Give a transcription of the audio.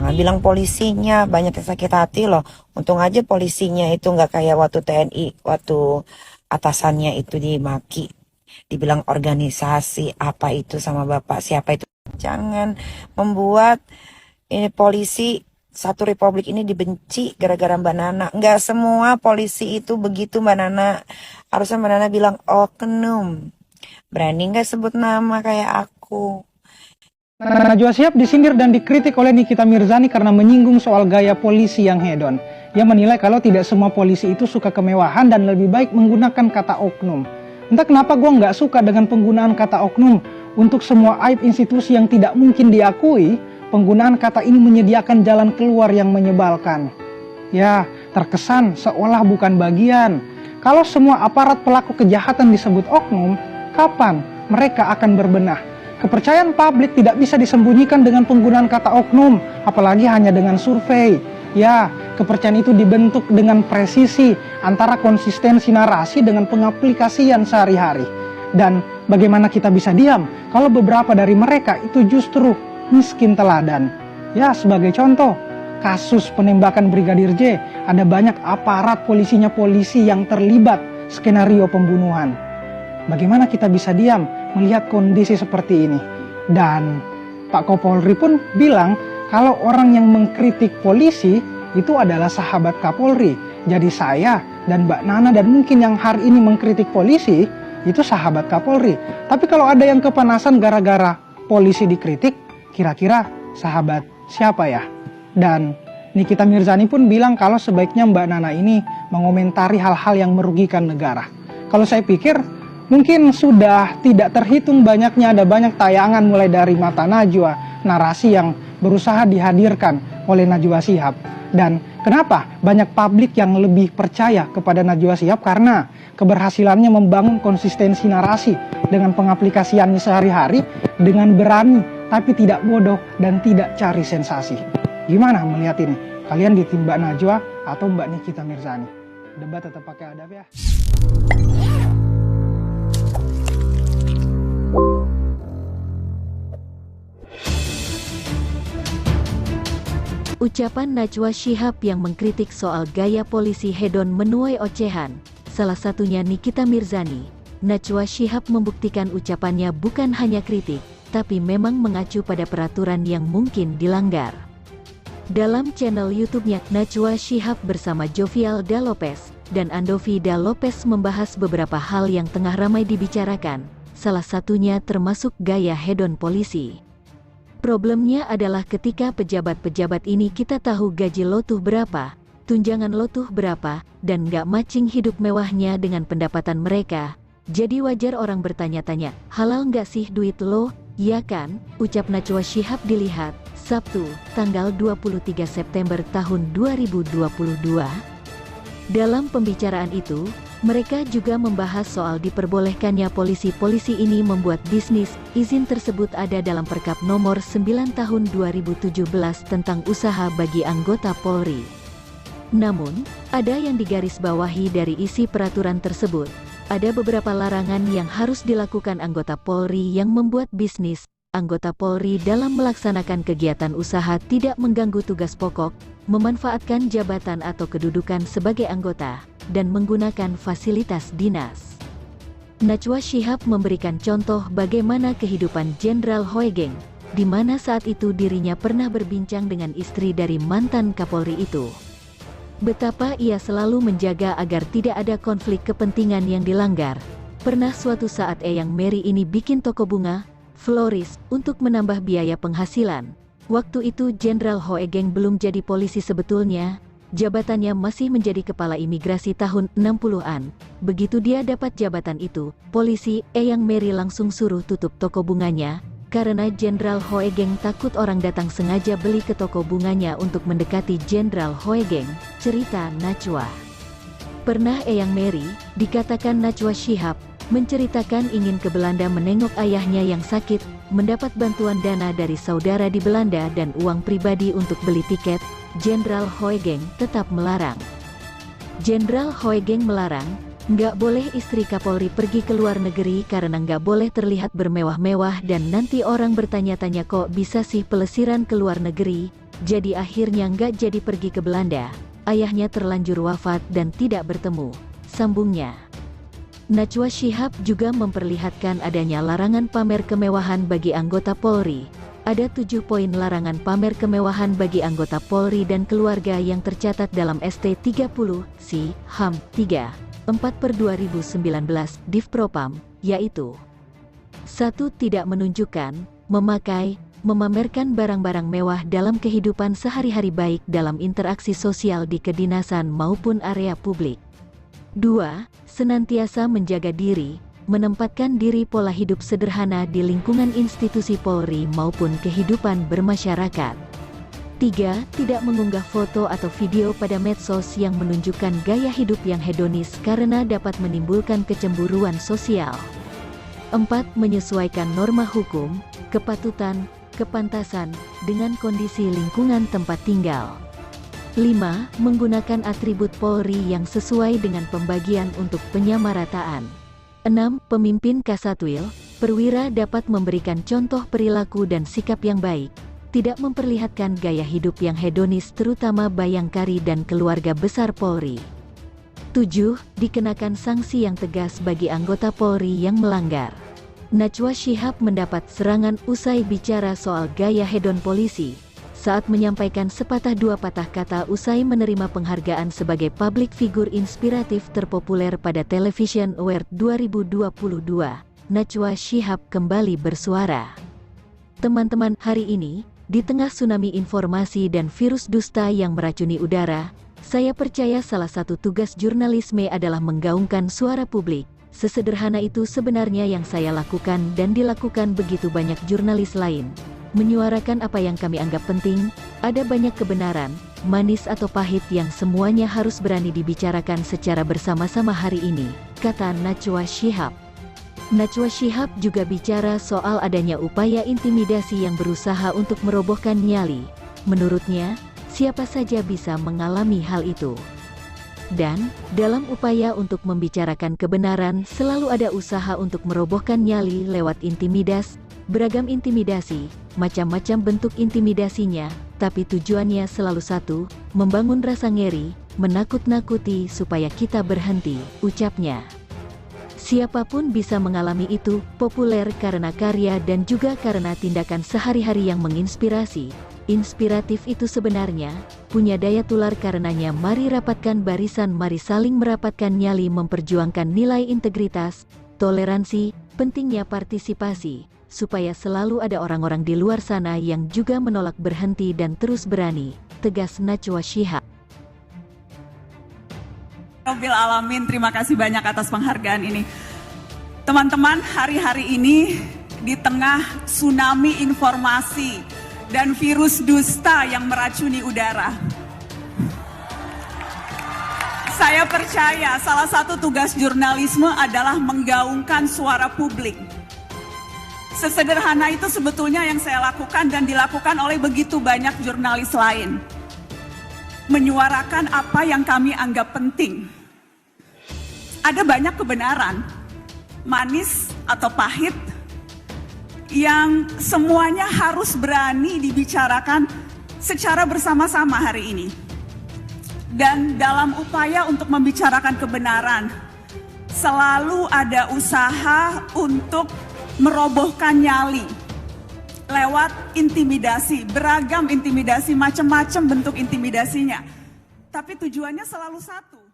Jangan bilang polisinya, banyak yang sakit hati loh. Untung aja polisinya itu nggak kayak waktu TNI, waktu atasannya itu dimaki. Dibilang organisasi, apa itu sama bapak, siapa itu. Jangan membuat polisi satu republik ini dibenci gara-gara Mbak Nana. Nggak semua polisi itu begitu Mbak Nana. Harusnya Mbak Nana bilang oknum. Berani nggak sebut nama kayak aku? Najwa Shihab disindir dan dikritik oleh Nikita Mirzani karena menyinggung soal gaya polisi yang hedon. Ia menilai kalau tidak semua polisi itu suka kemewahan dan lebih baik menggunakan kata oknum. Entah kenapa gue nggak suka dengan penggunaan kata oknum. Untuk semua aib institusi yang tidak mungkin diakui, penggunaan kata ini menyediakan jalan keluar yang menyebalkan. Ya, terkesan seolah bukan bagian. Kalau semua aparat pelaku kejahatan disebut oknum, kapan mereka akan berbenah? Kepercayaan publik tidak bisa disembunyikan dengan penggunaan kata oknum, apalagi hanya dengan survei. Ya, kepercayaan itu dibentuk dengan presisi antara konsistensi narasi dengan pengaplikasian sehari-hari. Dan bagaimana kita bisa diam kalau beberapa dari mereka itu justru miskin teladan? Ya, sebagai contoh, kasus penembakan Brigadir J, ada banyak aparat polisi yang terlibat skenario pembunuhan. Bagaimana kita bisa diam melihat kondisi seperti ini? Dan Pak Kapolri pun bilang kalau orang yang mengkritik polisi itu adalah sahabat Kapolri. Jadi saya dan Mbak Nana dan mungkin yang hari ini mengkritik polisi itu sahabat Kapolri. Tapi kalau ada yang kepanasan gara-gara polisi dikritik, kira-kira sahabat siapa ya? Dan Nikita Mirzani pun bilang kalau sebaiknya Mbak Nana ini mengomentari hal-hal yang merugikan negara. Kalau saya pikir mungkin sudah tidak terhitung banyaknya, ada banyak tayangan mulai dari Mata Najwa, narasi yang berusaha dihadirkan oleh Najwa Shihab. Dan kenapa banyak publik yang lebih percaya kepada Najwa Shihab? Karena keberhasilannya membangun konsistensi narasi dengan pengaplikasiannya sehari-hari dengan berani tapi tidak bodoh dan tidak cari sensasi. Gimana melihat ini? Kalian di tim Mbak Najwa atau Mbak Nikita Mirzani? Debat tetap pakai adab ya. Ucapan Najwa Shihab yang mengkritik soal gaya polisi hedon menuai ocehan, salah satunya Nikita Mirzani. Najwa Shihab membuktikan ucapannya bukan hanya kritik, tapi memang mengacu pada peraturan yang mungkin dilanggar. Dalam channel YouTube-nya, Najwa Shihab bersama Jovialda Lopez dan Andovida Lopez membahas beberapa hal yang tengah ramai dibicarakan, salah satunya termasuk gaya hedon polisi. Problemnya adalah ketika pejabat-pejabat ini kita tahu gaji lo tuh berapa, tunjangan lo tuh berapa, dan nggak matching hidup mewahnya dengan pendapatan mereka. Jadi wajar orang bertanya-tanya, halal nggak sih duit lo? Ya kan? Ucap Najwa Shihab dilihat, Sabtu, tanggal 23 September tahun 2022. Dalam pembicaraan itu, mereka juga membahas soal diperbolehkannya polisi-polisi ini membuat bisnis. Izin tersebut ada dalam Perkap nomor 9 tahun 2017 tentang usaha bagi anggota Polri. Namun, ada yang digarisbawahi dari isi peraturan tersebut. Ada beberapa larangan yang harus dilakukan anggota Polri yang membuat bisnis. Anggota Polri dalam melaksanakan kegiatan usaha tidak mengganggu tugas pokok, memanfaatkan jabatan atau kedudukan sebagai anggota, dan menggunakan fasilitas dinas. Najwa Shihab memberikan contoh bagaimana kehidupan Jenderal Hoegeng, di mana saat itu dirinya pernah berbincang dengan istri dari mantan Kapolri itu. Betapa ia selalu menjaga agar tidak ada konflik kepentingan yang dilanggar. Pernah suatu saat Eyang Mary ini bikin toko bunga, florist, untuk menambah biaya penghasilan. Waktu itu Jenderal Hoegeng belum jadi polisi sebetulnya, jabatannya masih menjadi kepala imigrasi tahun 60-an. Begitu dia dapat jabatan itu, polisi Eyang Mary langsung suruh tutup toko bunganya, karena Jenderal Hoegeng takut orang datang sengaja beli ke toko bunganya untuk mendekati Jenderal Hoegeng, cerita Najwa. Pernah Eyang Mary, dikatakan Najwa Shihab, menceritakan ingin ke Belanda menengok ayahnya yang sakit, mendapat bantuan dana dari saudara di Belanda dan uang pribadi untuk beli tiket. Jenderal Hoegeng tetap melarang. Jenderal Hoegeng melarang, nggak boleh istri Kapolri pergi ke luar negeri karena nggak boleh terlihat bermewah-mewah dan nanti orang bertanya-tanya kok bisa sih pelesiran ke luar negeri. jadi akhirnya nggak jadi pergi ke Belanda. Ayahnya terlanjur wafat dan tidak bertemu, sambungnya. Najwa Shihab juga memperlihatkan adanya larangan pamer kemewahan bagi anggota Polri. Ada 7 poin larangan pamer kemewahan bagi anggota Polri dan keluarga yang tercatat dalam ST30 Si Ham 3/4/2019 Divpropam, yaitu 1. Tidak menunjukkan, memakai, memamerkan barang-barang mewah dalam kehidupan sehari-hari baik dalam interaksi sosial di kedinasan maupun area publik. 2. Senantiasa menjaga diri, menempatkan diri pola hidup sederhana di lingkungan institusi Polri maupun kehidupan bermasyarakat. 3. Tidak mengunggah foto atau video pada medsos yang menunjukkan gaya hidup yang hedonis karena dapat menimbulkan kecemburuan sosial. 4. Menyesuaikan norma hukum, kepatutan, kepantasan, dengan kondisi lingkungan tempat tinggal. 5. Menggunakan atribut Polri yang sesuai dengan pembagian untuk penyamarataan. 6. Pemimpin Kasatwil, perwira dapat memberikan contoh perilaku dan sikap yang baik, tidak memperlihatkan gaya hidup yang hedonis terutama bayangkari dan keluarga besar Polri. 7. Dikenakan sanksi yang tegas bagi anggota Polri yang melanggar. Najwa Shihab mendapat serangan usai bicara soal gaya hedon polisi, saat menyampaikan sepatah dua patah kata usai menerima penghargaan sebagai public figure inspiratif terpopuler pada Television Award 2022. Najwa Shihab kembali bersuara. Teman-teman, hari ini, di tengah tsunami informasi dan virus dusta yang meracuni udara, saya percaya salah satu tugas jurnalisme adalah menggaungkan suara publik. Sesederhana itu sebenarnya yang saya lakukan dan dilakukan begitu banyak jurnalis lain. Menyuarakan apa yang kami anggap penting, ada banyak kebenaran, manis atau pahit yang semuanya harus berani dibicarakan secara bersama-sama hari ini, kata Najwa Shihab. Najwa Shihab juga bicara soal adanya upaya intimidasi yang berusaha untuk merobohkan nyali. Menurutnya, siapa saja bisa mengalami hal itu. Dan, dalam upaya untuk membicarakan kebenaran selalu ada usaha untuk merobohkan nyali lewat intimidasi, beragam intimidasi, macam-macam bentuk intimidasinya, tapi tujuannya selalu satu, membangun rasa ngeri, menakut-nakuti supaya kita berhenti, ucapnya. Siapapun bisa mengalami itu, populer karena karya dan juga karena tindakan sehari-hari yang menginspirasi. Inspiratif itu sebenarnya punya daya tular, karenanya mari rapatkan barisan, mari saling merapatkan nyali, memperjuangkan nilai integritas, toleransi, pentingnya partisipasi, supaya selalu ada orang-orang di luar sana yang juga menolak berhenti dan terus berani, tegas Najwa Shihab. Rabbil Alamin, terima kasih banyak atas penghargaan ini. Teman-teman, hari-hari ini di tengah tsunami informasi dan virus dusta yang meracuni udara, saya percaya salah satu tugas jurnalisme adalah menggaungkan suara publik. Sesederhana itu sebetulnya yang saya lakukan dan dilakukan oleh begitu banyak jurnalis lain. Menyuarakan apa yang kami anggap penting. Ada banyak kebenaran, manis atau pahit, yang semuanya harus berani dibicarakan secara bersama-sama hari ini. Dan dalam upaya untuk membicarakan kebenaran, selalu ada usaha untuk merobohkan nyali lewat intimidasi, beragam intimidasi, macam-macam bentuk intimidasinya. Tapi tujuannya selalu satu.